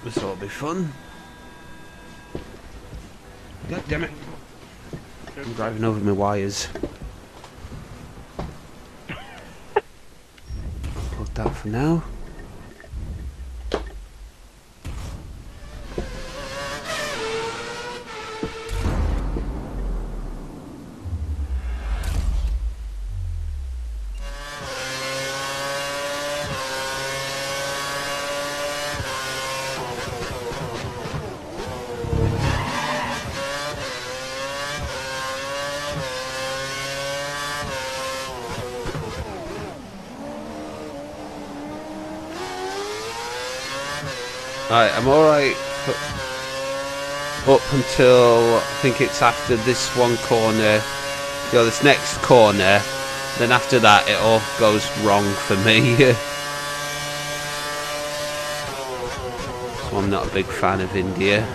This ought to be fun. God damn it. I'm driving over my wires. Plug that for now. Right, I'm alright up until I think it's after this one corner, this next corner, then after that it all goes wrong for me. So I'm not a big fan of India.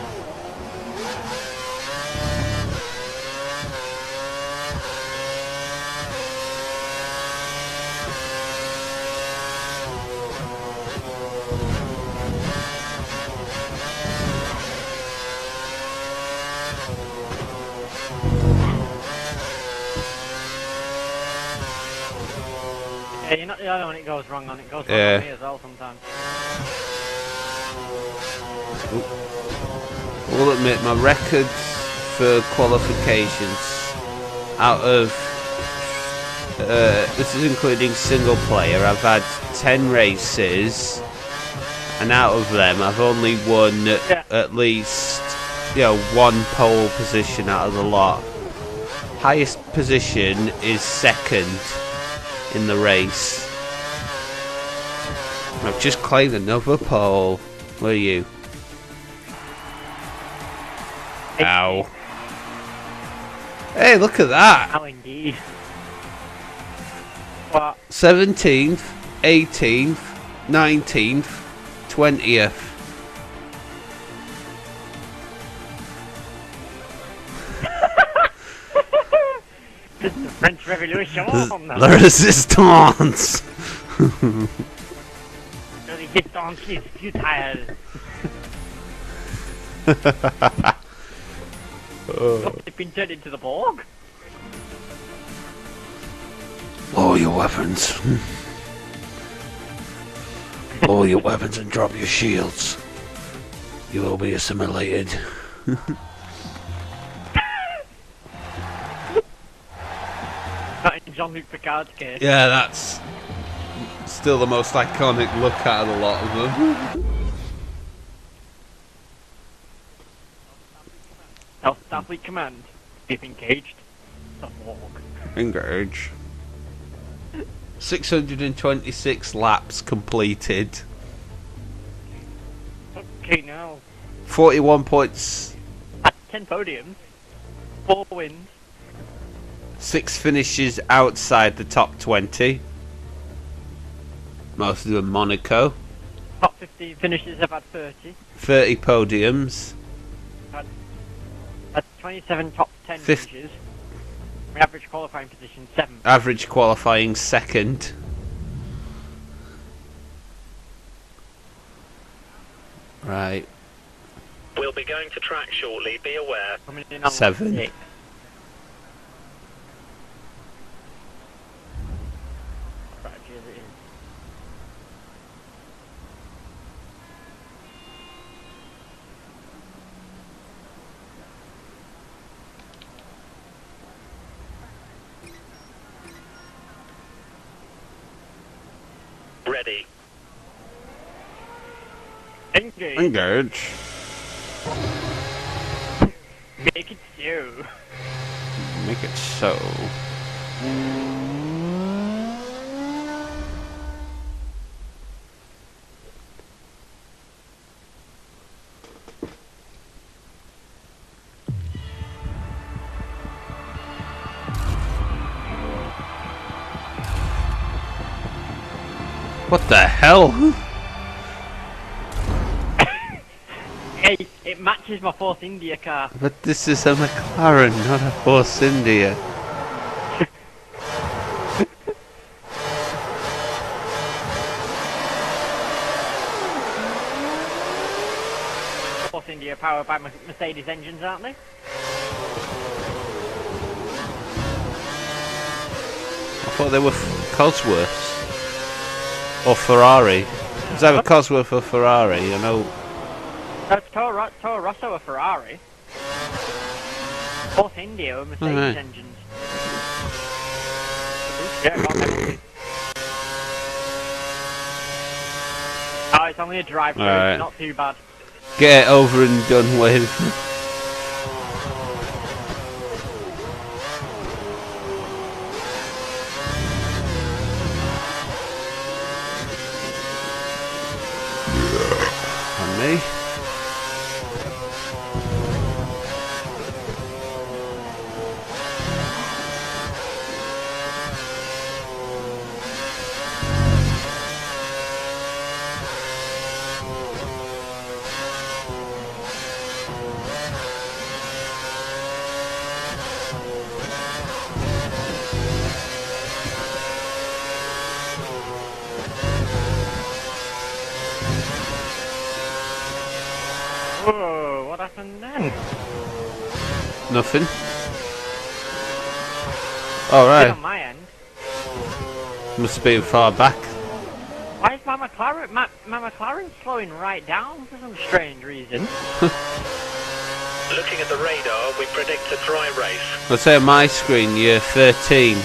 Yeah, you're not the only one it goes wrong on. It goes wrong on me as well sometimes. I will admit, my record for qualifications out of this is including single player, I've had 10 races, and out of them I've only won at least one pole position out of the lot. Highest position is second in the race. I've just claimed another pole. Where are you? Ow. Hey, look at that. Ow, indeed. What? 17th, 18th, 19th, 20th. This is the French Revolution. The resistance. The resistance is futile. They've been turned into the Borg. Lower your weapons. Lower your weapons and drop your shields. You will be assimilated. Not in Jean-Luc Picard's case. Yeah, that's still the most iconic look out of a lot of them. Starfleet Command. If engaged, the Borg. Engage. 626 laps completed. Okay, now. 41 points. 10 podiums. 4 wins. 6 finishes outside the top 20. Most of them Monaco. Top 15 finishes have had 30. 30 podiums. Had 27 top 10 finishes. My average qualifying position 7. Average qualifying second. Right. We'll We'll be going to track shortly, be aware. Coming in on 7. 6. Right, cheers, it is. Ready. Engage. Engage. Make it so. Make it so. What the hell? Hey, it matches my Force India car. But this is a McLaren, not a Force India. Force India powered by Mercedes engines, aren't they? I thought they were Cosworths. Or Ferrari. Is that a Cosworth or Ferrari? I know. That's Toro Rosso or Ferrari. Force India or Mercedes Alright. engines. Yeah, got them. Oh, it's only a drive-through, Alright. not too bad. Get it over and done with. On me. Whoa, what happened then? Nothing. Alright. On my end. Must have been far back. Why is my McLaren, my McLaren slowing right down for some strange reason? Looking at the radar, we predict a dry race. Let's say on my screen you're 13.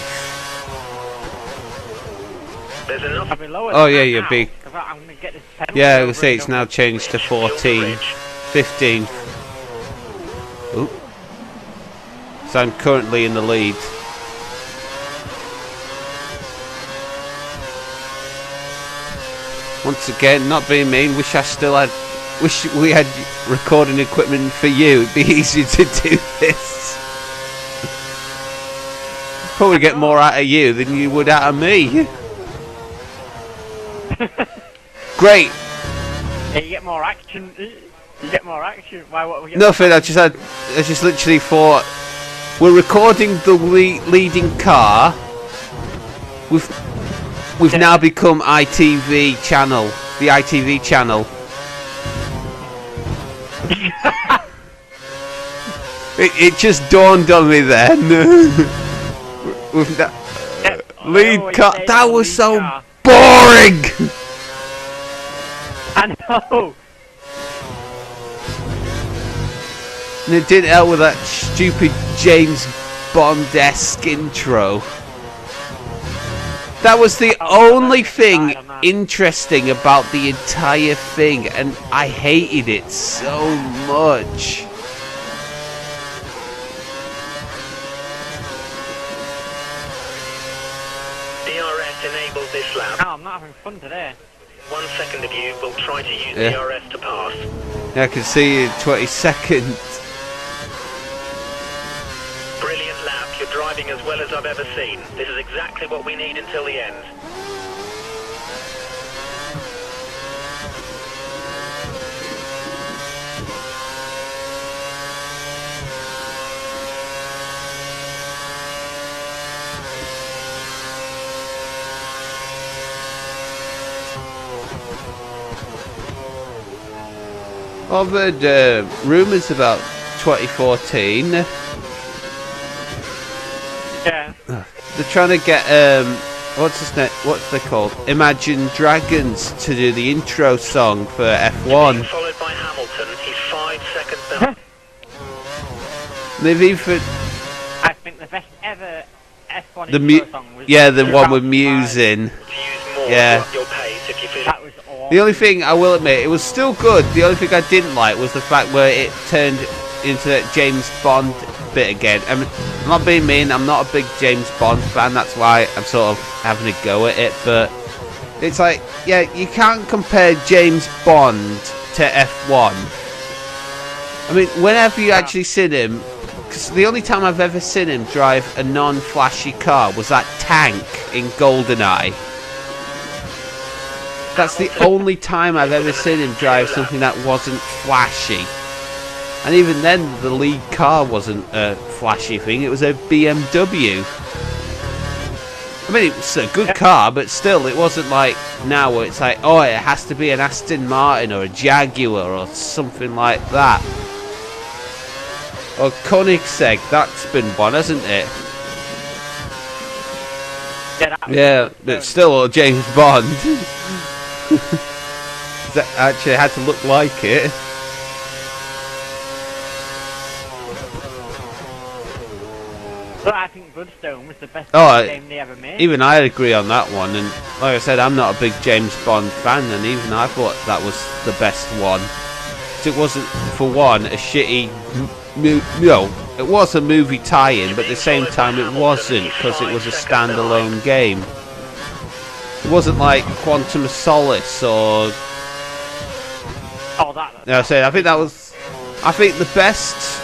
There's enough. I'll be lower Oh, than yeah, that you're now, big. 'cause I'm gonna get this penalty Yeah, I over would say and it's done now with. changed to 14. 15. Oop. So I'm currently in the lead. Once again, not being mean, wish we had recording equipment for you. It'd be easier to do this. Probably get more out of you than you would out of me. Great. Yeah, you get more action. You get more action. Why? What? We get Nothing. I just literally thought we're recording the leading car. We've now become ITV channel. The ITV channel. it just dawned on me then. We've lead car. That was so boring. I know. And it didn't help with that stupid James Bond-esque intro. That was the only thing interesting about the entire thing, and I hated it so much. DRS enables this lap. No, I'm not having fun today. 1 second of you will try to use Yeah. DRS to pass. Yeah, I can see you in 20 seconds. Brilliant lap. You're driving as well as I've ever seen. This is exactly what we need until the end. I've heard rumours about 2014. Yeah. They're trying to get what's they called? Imagine Dragons to do the intro song for F1. Followed by Hamilton. He's 5 seconds behind. They've even I think the best ever F1 the intro song was the one with 2005. Muse in. To use more Yeah. at your pace if you feel. That was awesome. The only thing I will admit, it was still good. The only thing I didn't like was the fact where it turned into that James Bond bit again. I'm not being mean, I'm not a big James Bond fan, that's why I'm sort of having a go at it, but it's like, yeah, you can't compare James Bond to F1. I mean, whenever you actually seen him, because the only time I've ever seen him drive a non-flashy car was that tank in GoldenEye. That's the only time I've ever seen him drive something that wasn't flashy. And even then, the lead car wasn't a flashy thing, it was a BMW. I mean, it was a good car, but still, it wasn't like now where it's like, oh, it has to be an Aston Martin or a Jaguar or something like that. Or Koenigsegg, that's been one, hasn't it? Yeah, but still James Bond. That actually had to look like it. But I think Bloodstone was the best game they ever made. Even I agree on that one, and like I said, I'm not a big James Bond fan, and even I thought that was the best one. It wasn't, for one, a shitty, it was a movie tie-in, but at the same time it wasn't, because it was a standalone game. It wasn't like Quantum of Solace or... Oh, that. No, I think that was... I think the best,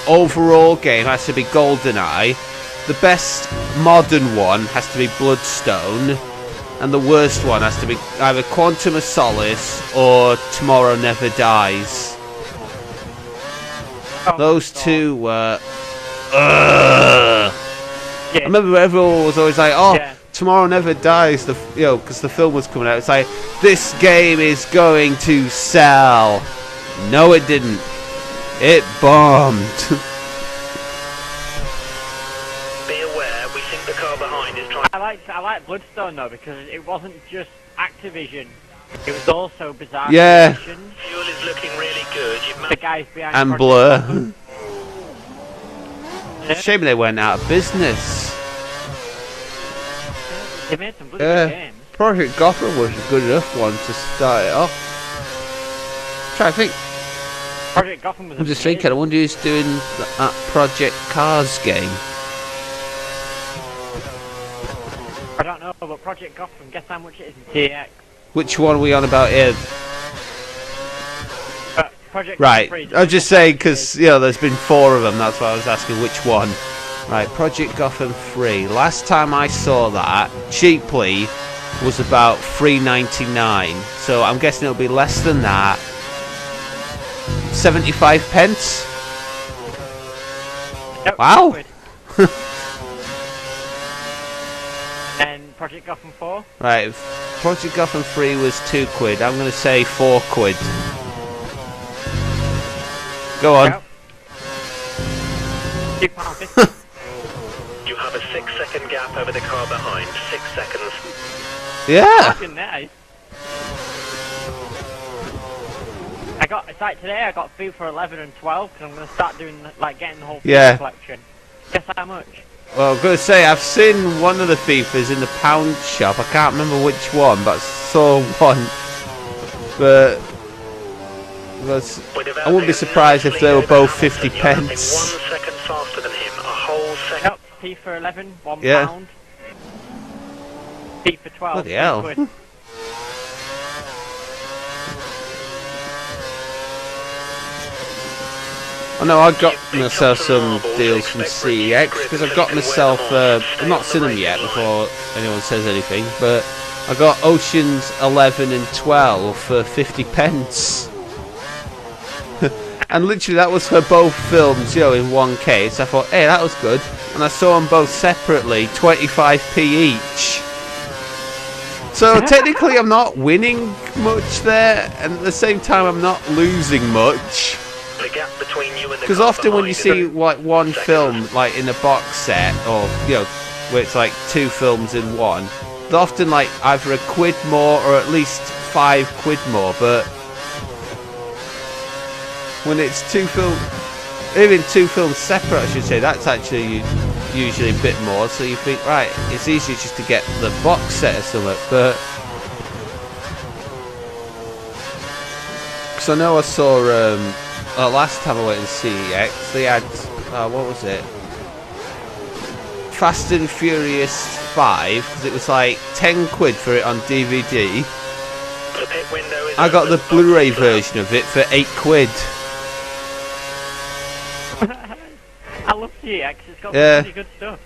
overall game has to be GoldenEye. The best modern one has to be Bloodstone. And the worst one has to be either Quantum of Solace or Tomorrow Never Dies. Those two were... I remember everyone was always like, oh, Tomorrow Never Dies, because the film was coming out. It's like, this game is going to sell. No, it didn't. It bombed. Be aware, we think the car behind is trying. I like Bloodstone though, because it wasn't just Activision. It was also Bizarre Yeah. Creations. Fuel is looking really good. The guys behind And Project Blur. Yeah. Shame they went out of business. They made some bloody good games. Project Gotham was a good enough one to start it off. Try to think. Project Gotham was I'm just thinking, I wonder who's doing that Project Cars game. I don't know, but Project Gotham, guess how much it is in TX? Which one are we on about here? Project Right, Gotham 3, I'm just saying because there's been 4 of them. That's why I was asking which one. Right, Project Gotham 3. Last time I saw that cheaply was about $3.99. So I'm guessing it'll be less than that. 75 pence. Nope, Wow. And Project Gotham 4? Right, if Project Gotham 3 was £2. I'm going to say £4. Go on. Nope. £2.50. You have a 6-second gap over the car behind. 6 seconds. Yeah. Fucking nice. It's like today I got food for 11 and 12 because I'm going to start doing, getting the whole FIFA collection. Guess how much? Well, I'm going to say, I've seen one of the FIFAs in the pound shop. I can't remember which one, but I saw one. But I wouldn't be surprised if they were both 50 pence. 1 second faster than him. A whole second. Nope, FIFA 11, £1. FIFA 12, Bloody hell. £2. I know I got myself some deals from CEX because I've got myself, I've not seen them yet before anyone says anything, but I got Oceans 11 and 12 for 50 pence. And literally that was for both films, in one case. I thought, hey, that was good. And I saw them both separately, 25p each. So technically I'm not winning much there, and at the same time I'm not losing much. The gap between you and the Because car often when you behind see is like one film like in a box set, or you know, where it's like 2 films in one, they're often like either a quid more or at least 5 quid more. But when it's 2 films, even 2 films separate, I should say, that's actually usually a bit more. So you think, right, it's easier just to get the box set or something. But because I know I saw last time I went to CEX, they had what was it? Fast and Furious 5, because it was like 10 quid for it on DVD. The pit window is I got the open. Blu-ray version of it for 8 quid. I love CX, it's got Yeah. some really good stuff.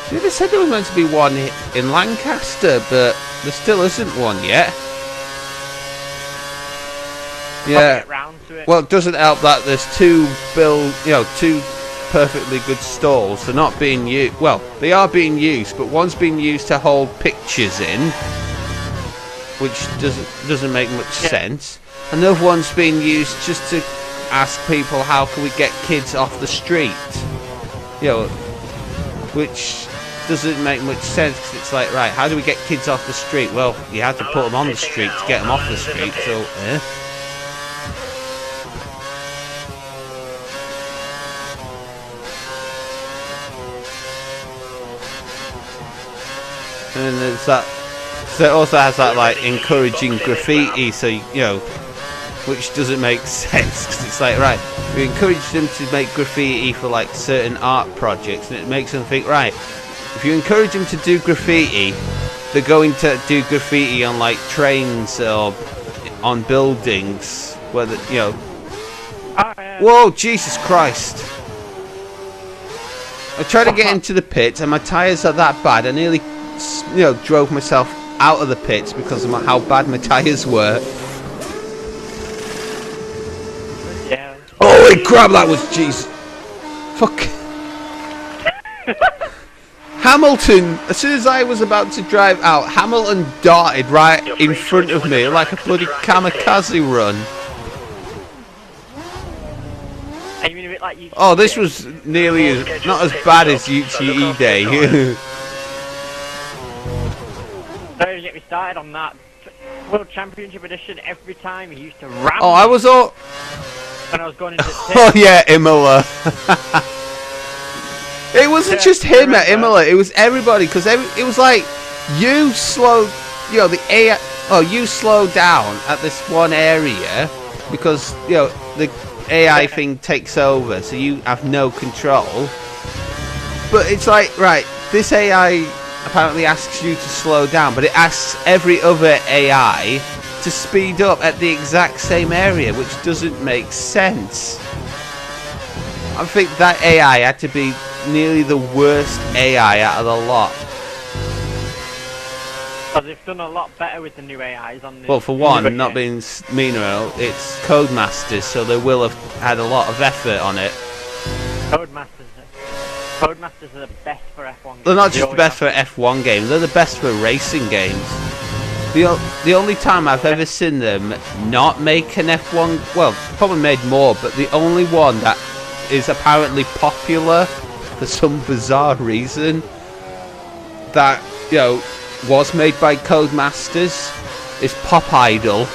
See, they said there was meant to be one in Lancaster, but there still isn't one yet. Yeah. Get round to it. Well, it doesn't help that there's 2 2 perfectly good stalls. They're not being used. Well, they are being used, but one's being used to hold pictures in, which doesn't make much sense. Another one's being used just to ask people how can we get kids off the street. You know, which doesn't make much sense, because it's like, right, how do we get kids off the street? Well, you have to put them on the street to get them off the street. So, And then there's that. So it also has that like encouraging graffiti. So you know, which doesn't make sense, because it's like, right, we encourage them to make graffiti for like certain art projects, and it makes them think, right, if you encourage them to do graffiti, they're going to do graffiti on like trains or on buildings, whether you know. Whoa, Jesus Christ! I tried to get into the pits, and my tyres are that bad. I nearly, drove myself out of the pits because of how bad my tyres were. Yeah. Holy crap, that was Jesus. Fuck. Hamilton, as soon as I was about to drive out, Hamilton darted right in front of me like a bloody kamikaze run. I mean, a bit like you. Oh, this was nearly not as bad as UTE Day. Don't even get me started on that. World Championship Edition, every time he used to ram Oh, I was all. when I was going into Oh yeah, Imola. It wasn't just him at Imola, it was everybody, because it was like, you slowed, the AI, you slowed down at this one area, because, the AI thing takes over, so you have no control. But it's like, right, this AI apparently asks you to slow down, but it asks every other AI to speed up at the exact same area, which doesn't make sense. I think that AI had to be nearly the worst AI out of the lot. Because they've done a lot better with the new AIs on the. Well, for one, not being meaner, it's Codemasters, so they will have had a lot of effort on it. Codemasters are the best for F1 games. They're not just the best for F1 games, they're the best for racing games. The only time I've ever seen them not make an F1, well, probably made more, but the only one that is apparently popular for some bizarre reason that, was made by Codemasters is Pop Idol.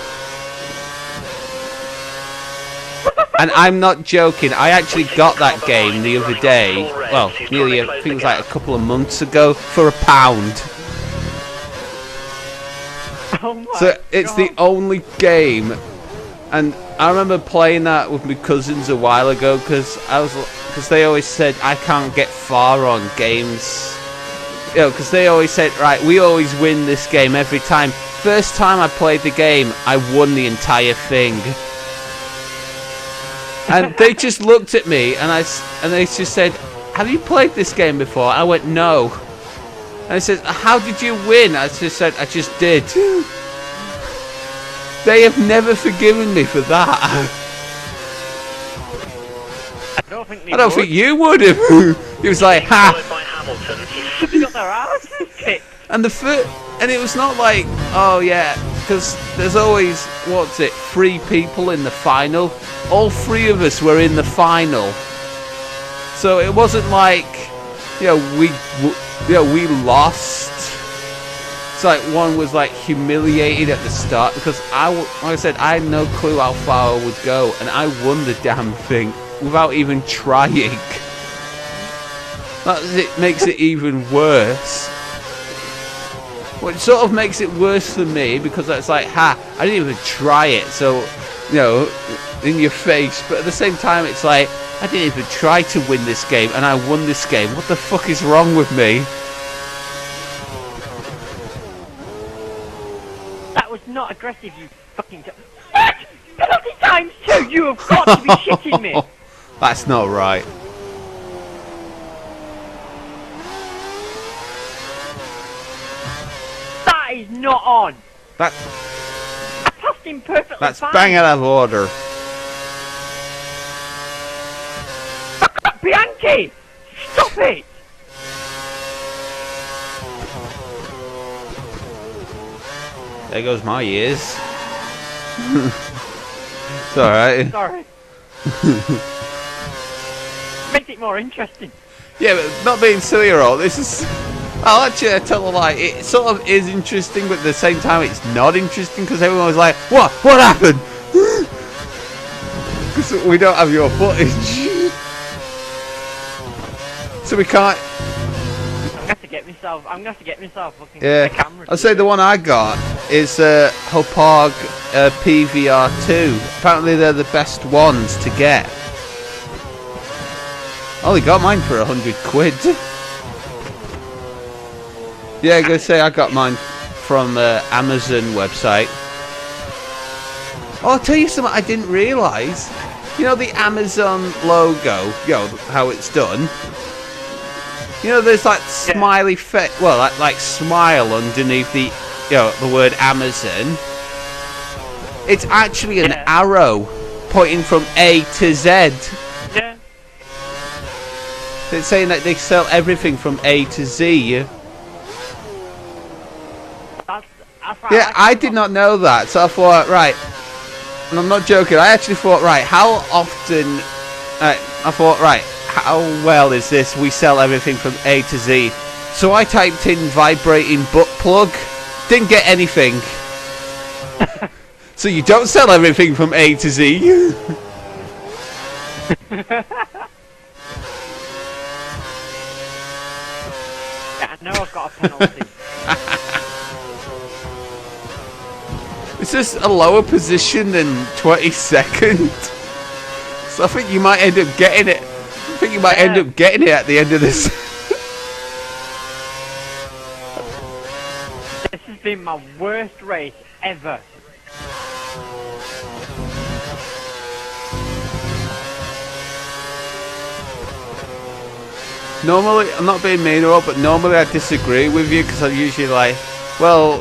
And I'm not joking, I actually got that game the other day, well, nearly, I think it was like a couple of months ago, for £1. Oh So it's the only game, and I remember playing that with my cousins a while ago, because they always said I can't get far on games, because they always said, right, we always win this game every time. First time I played the game, I won the entire thing. And they just looked at me, and they just said, have you played this game before? I went, no. And I said, how did you win? I just said, I just did. They have never forgiven me for that. I don't think you would have. He was like, ha! They got their asses kicked. And and it was not like, oh yeah, because there's always, 3 people in the final. All 3 of us were in the final. So it wasn't like, we lost. It's like one was like humiliated at the start because like I said, I had no clue how far I would go, and I won the damn thing without even trying. It makes it even worse. Well, it sort of makes it worse for me because it's like, I didn't even try it, so in your face. But at the same time, it's like, I didn't even try to win this game, and I won this game. What the fuck is wrong with me? That was not aggressive, you fucking... What? Penalty times 2! You have got to be shitting me! That's not right. That is not on! I passed him perfectly That's fine. bang out of order. Bianchi! Stop it! There goes my ears. It's alright. Sorry. Makes it more interesting. Yeah, but not being silly at all. This is... I'll actually tell a lie. It sort of is interesting, but at the same time it's not interesting because everyone was like, What happened? Because we don't have your footage. So we can't... I'm gonna have to get myself fucking Yeah, camera. I'll say the one I got is Hopog PVR2. Apparently they're the best ones to get. I only got mine for 100 quid. Yeah, I'm gonna say I got mine from Amazon website. Oh, I'll tell you something I didn't realise. You know the Amazon logo, how it's done? There's that smiley face, well, like smile underneath the, the word Amazon. It's actually an arrow pointing from A to Z. Yeah. It's saying that they sell everything from A to Z. That's right. Yeah, I did not know that, so I thought, right, and I'm not joking, I actually thought, right, how often, how well is this? We sell everything from A to Z. So I typed in vibrating butt plug. Didn't get anything. So you don't sell everything from A to Z. Yeah, now I've got a penalty. It's just a lower position than 20 seconds. So I think you might end up getting it. I think you might end up getting it at the end of this. This has been my worst race ever. Normally, I'm not being mean at all, but normally I disagree with you because I'm usually like, well,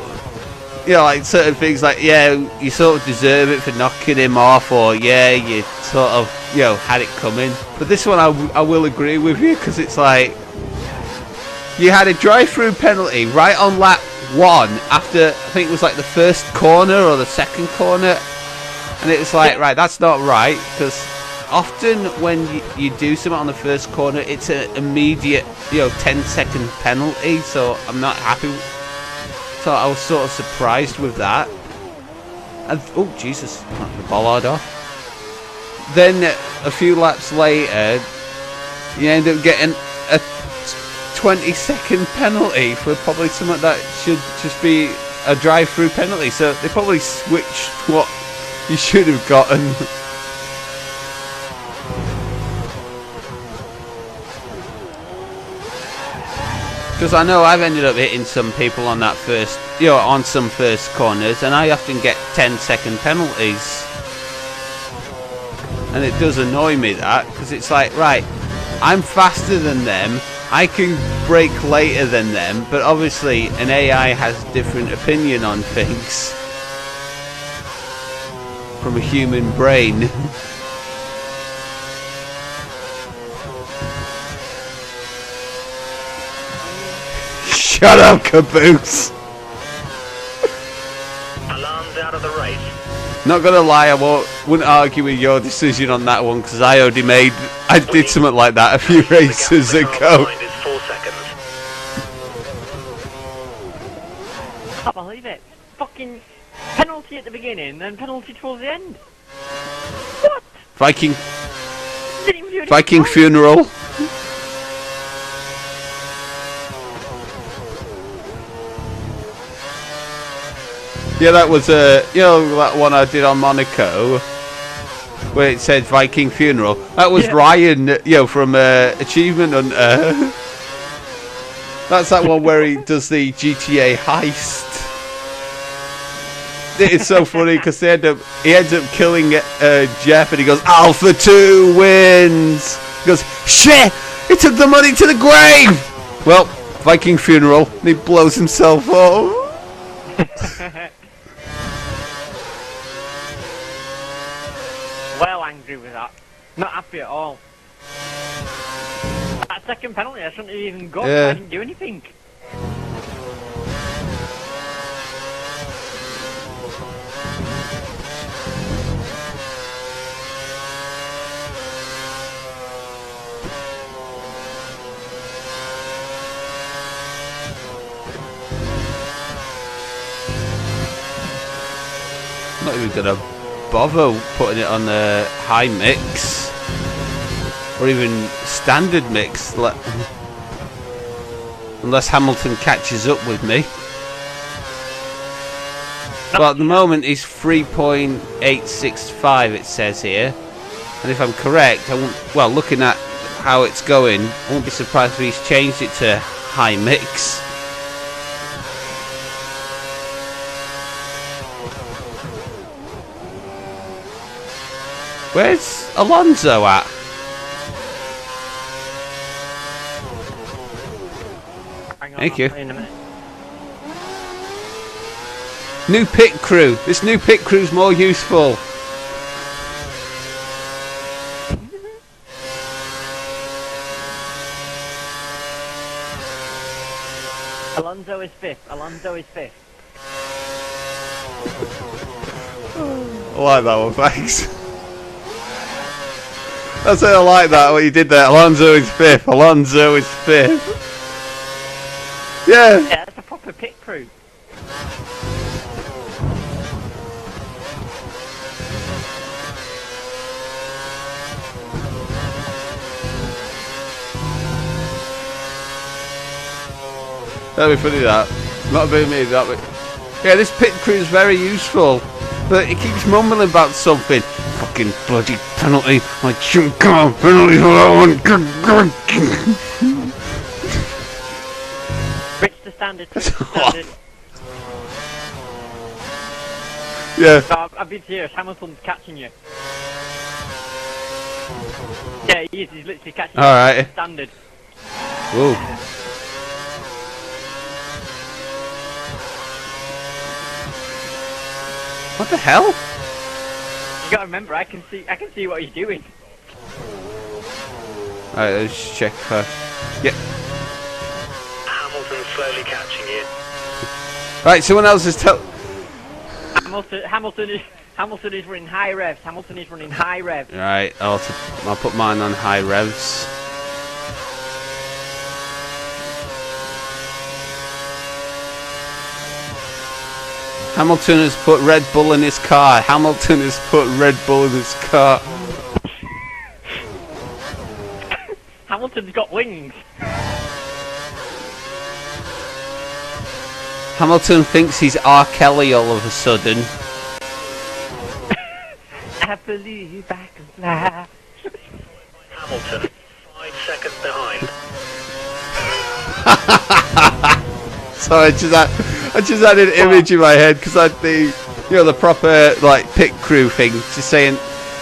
like certain things like, yeah, you sort of deserve it for knocking him off, or yeah, you sort of, had it coming. But this one I will agree with you because it's like, you had a drive-through penalty right on lap 1 after, I think it was like the first corner or the second corner, and it was like, right, that's not right, because often when you do something on the first corner, it's an immediate, 10-second penalty, so I'm not happy. So I was sort of surprised with that. And oh Jesus, knocked the bollard off. Then a few laps later, you end up getting a 20-second penalty for probably something that should just be a drive-through penalty. So they probably switched what you should have gotten. Because I know I've ended up hitting some people on that first, on some first corners, and I often get 10-second penalties. And it does annoy me that, because it's like, right, I'm faster than them, I can brake later than them, but obviously an AI has different opinion on things. from a human brain. Shut up, Caboose! Alarms out of the race. Not gonna lie, I wouldn't argue with your decision on that one because I did something like that a few races ago. Is 4 seconds. I can't believe it. Fucking penalty at the beginning, then penalty towards the end. What? Viking Didn't even do anything Viking wrong. funeral. Yeah, that was that one I did on Monaco, where it said Viking funeral. That was Ryan, from Achievement Hunter. That's that one where he does the GTA heist. It is so funny because he ends up killing Jeff, and he goes, Alpha 2 wins. He goes, shit! He took the money to the grave. Well, Viking funeral, and he blows himself up. Well angry with that. Not happy at all. That second penalty, I shouldn't have even got. Yeah. I didn't do anything. I'm not even gonna bother putting it on the high mix or even standard mix unless Hamilton catches up with me. Well, at the moment he's 3.865 it says here, and if I'm correct, looking at how it's going, I won't be surprised if he's changed it to high mix. Where's Alonso at? Hang on, Thank you. in a minute. New pit crew. This new pit crew's more useful. Alonso is fifth. Alonso is fifth. I like that one, thanks. That's it, I like that, what you did there. Alonso is fifth. Alonso is fifth. Yeah. Yeah, that's a proper pit crew. That'd be funny, that. Not being me, that would. Yeah, this pit crew is very useful. But he keeps mumbling about something. Fucking bloody penalty. I shouldn't come penalty for that one. Reach the standard. Reach the standard. Yeah. No, I've been serious. Hamilton's catching you. Yeah, he is. He's literally catching you. Alright. Standard. Whoa. What the hell? You gotta remember, I can see what you're doing. Alright, let's check for. Yeah. Hamilton slowly catching you. Right, someone else is Hamilton is running high revs. Hamilton is running high revs. Right, I'll put mine on high revs. Hamilton has put Red Bull in his car. Hamilton has put Red Bull in his car. Hamilton's got wings. Hamilton thinks he's R. Kelly all of a sudden. I believe I can fly. Hamilton, 5 seconds behind. Sorry, I just had an image in my head because I had the proper like pit crew thing, just saying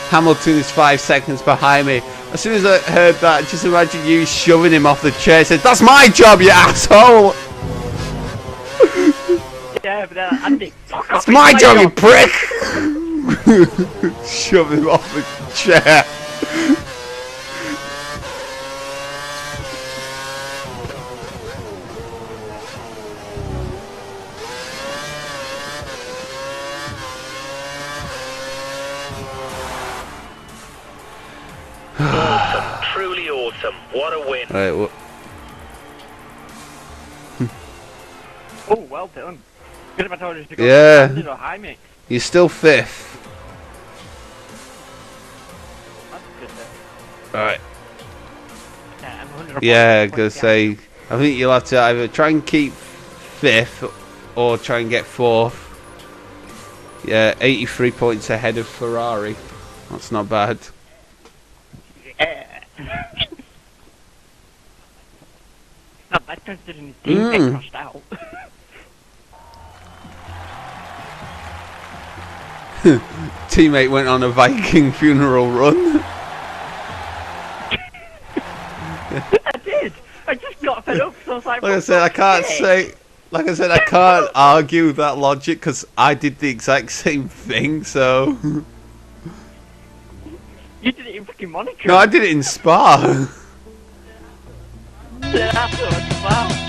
Hamilton is 5 seconds behind me. As soon as I heard that, just imagine you shoving him off the chair. Said, "That's my job, you asshole." Yeah, but Andy, It's my job, you prick. Shove him off the chair. Awesome. Truly awesome. What a win. Right, well, Oh, well done. Good if I told you to go Yeah. standard or high mix. you're still 5th. That's good then. Right. Yeah, I'm 100 Yeah, I was points gonna say. I think you'll have to either try and keep 5th or try and get 4th. Yeah, 83 points ahead of Ferrari. That's not bad. Yeah. Not bad considering his team get crushed out. Teammate went on a Viking funeral run. I did! I just got fed up, so I was like, Like I what said, I the can't heck? say. Like I said, I can't argue that logic because I did the exact same thing. So You did it in freaking Monaco. no, I did it in Spa. Yeah, that's what it's about.